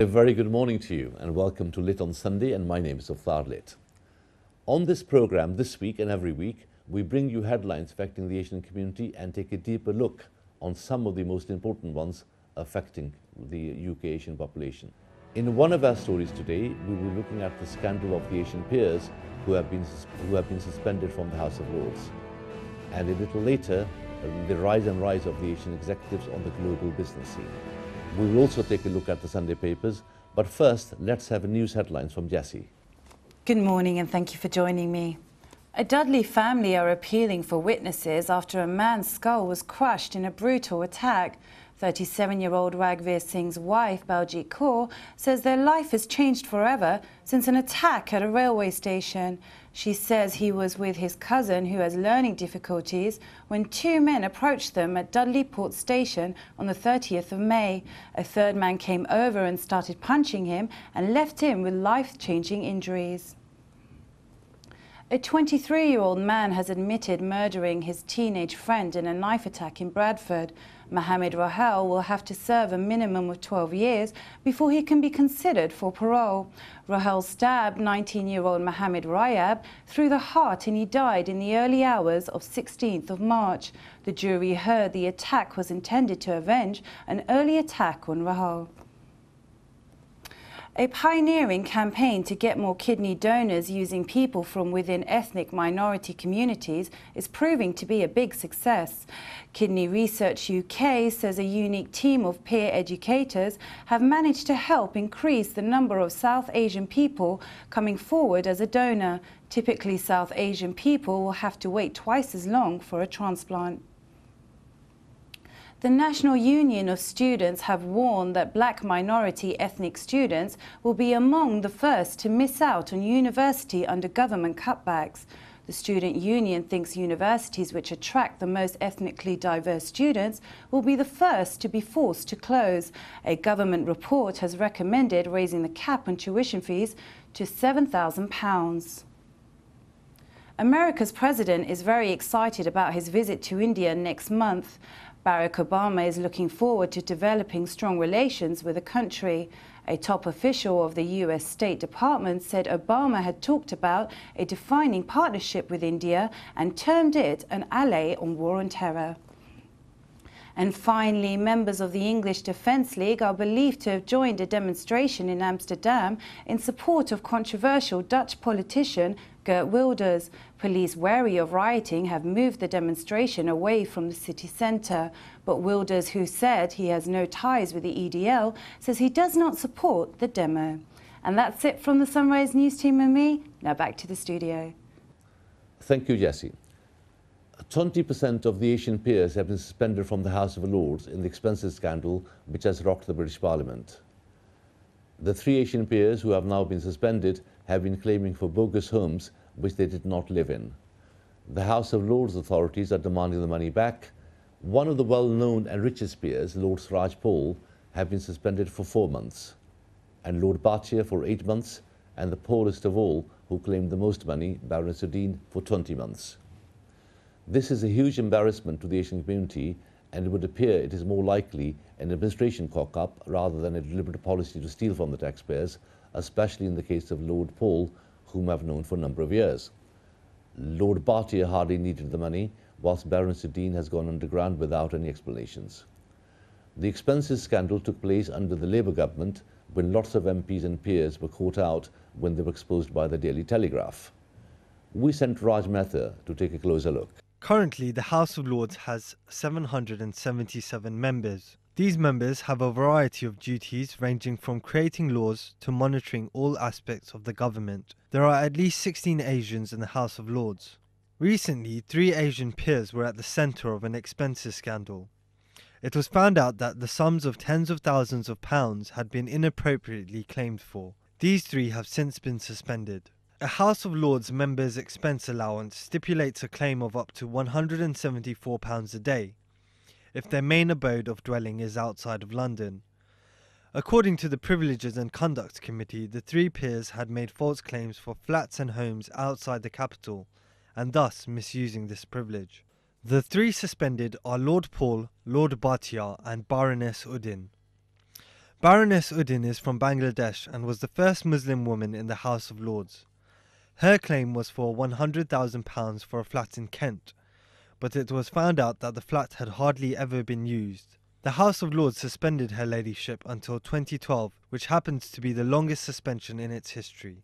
A very good morning to you and welcome to Litt on Sunday, and my name is Litt. On this program this week and every week, we bring you headlines affecting the Asian community and take a deeper look on some of the most important ones affecting the UK Asian population. In one of our stories today, we will be looking at the scandal of the Asian peers who have been suspended from the House of Lords. And a little later, the rise of the Asian executives on the global business scene. We will also take a look at the Sunday papers, but first, let's have news headlines from Jessie. Good morning and thank you for joining me. A Dudley family are appealing for witnesses after a man's skull was crushed in a brutal attack. 37-year-old Ragveer Singh's wife, Baljit Kaur, says their life has changed forever since an attack at a railway station. She says he was with his cousin, who has learning difficulties, when two men approached them at Dudley Port Station on the 30th of May. A third man came over and started punching him and left him with life-changing injuries. A 23-year-old man has admitted murdering his teenage friend in a knife attack in Bradford. Mohammed Rahel will have to serve a minimum of 12 years before he can be considered for parole. Rahel stabbed 19-year-old Mohammed Rayab through the heart and he died in the early hours of 16th of March. The jury heard the attack was intended to avenge an early attack on Rahel. A pioneering campaign to get more kidney donors using people from within ethnic minority communities is proving to be a big success. Kidney Research UK says a unique team of peer educators have managed to help increase the number of South Asian people coming forward as a donor. Typically, South Asian people will have to wait twice as long for a transplant. The National Union of Students have warned that black minority ethnic students will be among the first to miss out on university under government cutbacks. The student union thinks universities which attract the most ethnically diverse students will be the first to be forced to close. A government report has recommended raising the cap on tuition fees to £7,000. America's president is very excited about his visit to India next month. Barack Obama is looking forward to developing strong relations with the country. A top official of the US State Department said Obama had talked about a defining partnership with India and termed it an ally on war on terror. And finally, members of the English Defence League are believed to have joined a demonstration in Amsterdam in support of controversial Dutch politician Geert Wilders. Police, wary of rioting, have moved the demonstration away from the city centre. But Wilders, who said he has no ties with the EDL, says he does not support the demo. And that's it from the Sunrise News team and me. Now back to the studio. Thank you, Jessie. 20% of the Asian peers have been suspended from the House of Lords in the expenses scandal which has rocked the British Parliament. The three Asian peers who have now been suspended have been claiming for bogus homes which they did not live in. The House of Lords authorities are demanding the money back. One of the well-known and richest peers, Lord Siraj Paul, have been suspended for 4 months, and Lord Bhatia for 8 months, and the poorest of all, who claimed the most money, Baroness Uddin, for 20 months. This is a huge embarrassment to the Asian community, and it would appear it is more likely an administration cock-up rather than a deliberate policy to steal from the taxpayers, especially in the case of Lord Paul, whom I've known for a number of years. Lord Bhatia hardly needed the money, whilst Baroness Uddin has gone underground without any explanations. The expenses scandal took place under the Labour government when lots of MPs and peers were caught out when they were exposed by the Daily Telegraph. We sent Raj Mehta to take a closer look. Currently, the House of Lords has 777 members. These members have a variety of duties ranging from creating laws to monitoring all aspects of the government. There are at least 16 Asians in the House of Lords. Recently, 3 Asian peers were at the centre of an expenses scandal. It was found out that the sums of tens of thousands of pounds had been inappropriately claimed for. These 3 have since been suspended. A House of Lords member's expense allowance stipulates a claim of up to £174 a day if their main abode of dwelling is outside of London. According to the Privileges and Conduct Committee, the 3 peers had made false claims for flats and homes outside the capital and thus misusing this privilege. The 3 suspended are Lord Paul, Lord Bhatia and Baroness Uddin. Baroness Uddin is from Bangladesh and was the first Muslim woman in the House of Lords. Her claim was for £100,000 for a flat in Kent, but it was found out that the flat had hardly ever been used. The House of Lords suspended her ladyship until 2012, which happens to be the longest suspension in its history.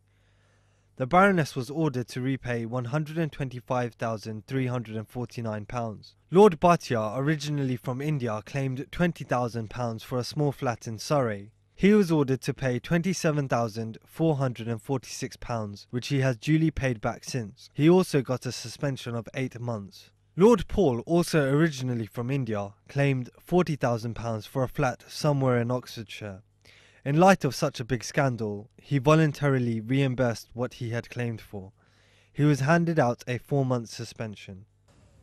The Baroness was ordered to repay £125,349. Lord Bhatia, originally from India, claimed £20,000 for a small flat in Surrey. He was ordered to pay £27,446, which he has duly paid back since. He also got a suspension of 8 months. Lord Paul, also originally from India, claimed £40,000 for a flat somewhere in Oxfordshire. In light of such a big scandal, he voluntarily reimbursed what he had claimed for. He was handed out a 4-month suspension.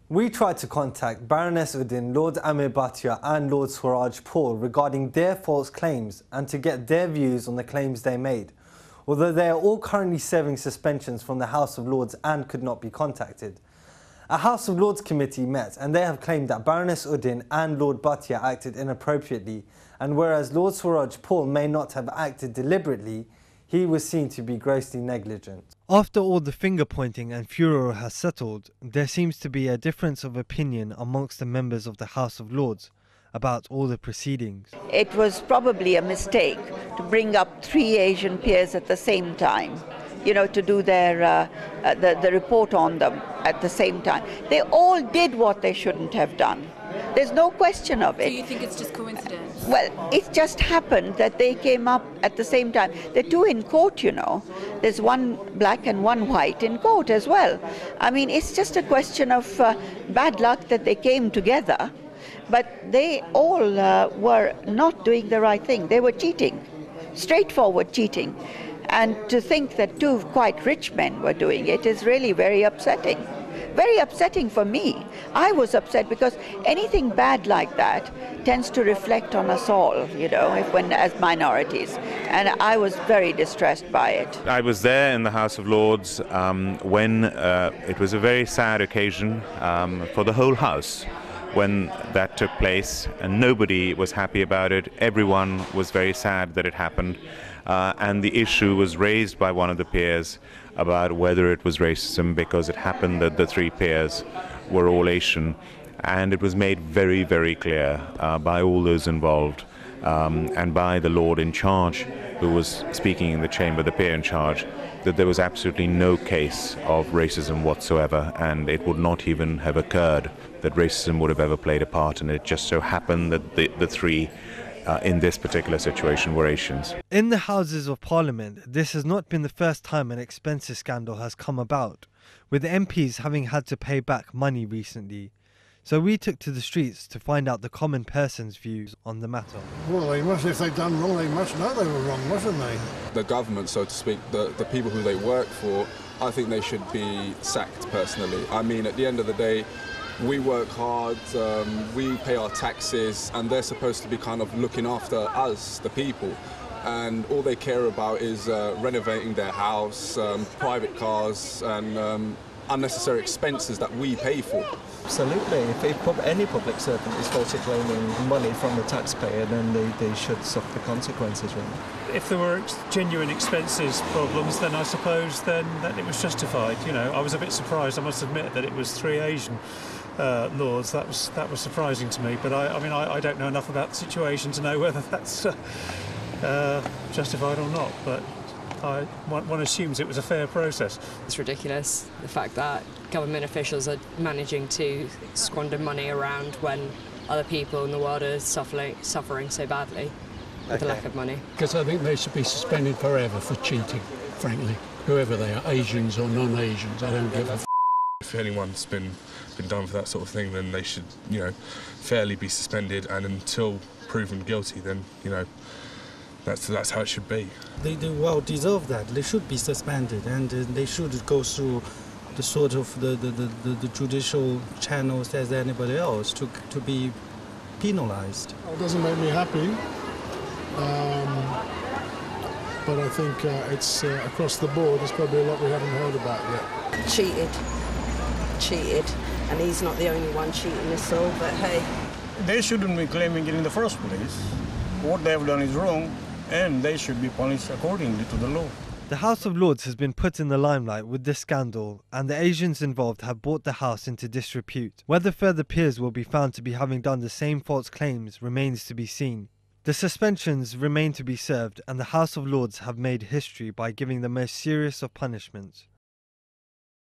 We tried to contact Baroness Uddin, Lord Amir Bhatia and Lord Swaraj Paul regarding their false claims and to get their views on the claims they made, although they are all currently serving suspensions from the House of Lords and could not be contacted. A House of Lords committee met and they have claimed that Baroness Uddin and Lord Bhatia acted inappropriately, and whereas Lord Swaraj Paul may not have acted deliberately, he was seen to be grossly negligent. After all the finger-pointing and furor has settled, there seems to be a difference of opinion amongst the members of the House of Lords about all the proceedings. It was probably a mistake to bring up 3 Asian peers at the same time, you know, to do their the report on them at the same time. They all did what they shouldn't have done. There's no question of it. So you think it's just coincidence? Well, it just happened that they came up at the same time. They're 2 in court, you know. There's 1 black and 1 white in court as well. I mean, it's just a question of bad luck that they came together. But they all were not doing the right thing. They were cheating, straightforward cheating. And to think that 2 quite rich men were doing it is really very upsetting. Very upsetting for me. I was upset because anything bad like that tends to reflect on us all, you know, as minorities. And I was very distressed by it. I was there in the House of Lords when it was a very sad occasion for the whole House when that took place, and nobody was happy about it. Everyone was very sad that it happened. And the issue was raised by one of the peers about whether it was racism, because it happened that the 3 peers were all Asian, and it was made very, very clear by all those involved and by the Lord in charge who was speaking in the chamber, the peer in charge, that there was absolutely no case of racism whatsoever, and it would not even have occurred that racism would have ever played a part, and it just so happened that the 3 in this particular situation were Asians. In the Houses of Parliament, this has not been the first time an expenses scandal has come about, with MPs having had to pay back money recently. So we took to the streets to find out the common person's views on the matter. Well, they must, if they've done wrong, they must know they were wrong, mustn't they? The government, so to speak, the people who they work for, I think they should be sacked personally. I mean, at the end of the day, we work hard, we pay our taxes, and they're supposed to be kind of looking after us, the people. And all they care about is renovating their house, private cars, and unnecessary expenses that we pay for. Absolutely. If any public servant is falsely claiming money from the taxpayer, then they should suffer the consequences, really. If there were genuine expenses problems, then I suppose then that it was justified. You know, I was a bit surprised, I must admit, that it was 3 Asian lords. That was surprising to me. But I mean, I don't know enough about the situation to know whether that's justified or not. But one assumes it was a fair process. It's ridiculous, the fact that government officials are managing to squander money around when other people in the world are suffering so badly with the lack of money. Because I think they should be suspended forever for cheating, frankly. Whoever they are, Asians or non-Asians, I don't give a f***. If anyone's been done for that sort of thing, then they should, you know, fairly be suspended, and until proven guilty, then, you know, that's how it should be. They well deserve that. They should be suspended, and they should go through the sort of the judicial channels as anybody else to be penalised. It doesn't make me happy, but I think it's across the board. There's probably a lot we haven't heard about yet. Cheated, and he's not the only one cheating this all, but hey. They shouldn't be claiming it in the first place. what they have done is wrong and they should be punished accordingly to the law. The House of Lords has been put in the limelight with this scandal, and the Asians involved have brought the House into disrepute. Whether further peers will be found to be having done the same false claims remains to be seen. The suspensions remain to be served, and the House of Lords have made history by giving the most serious of punishments.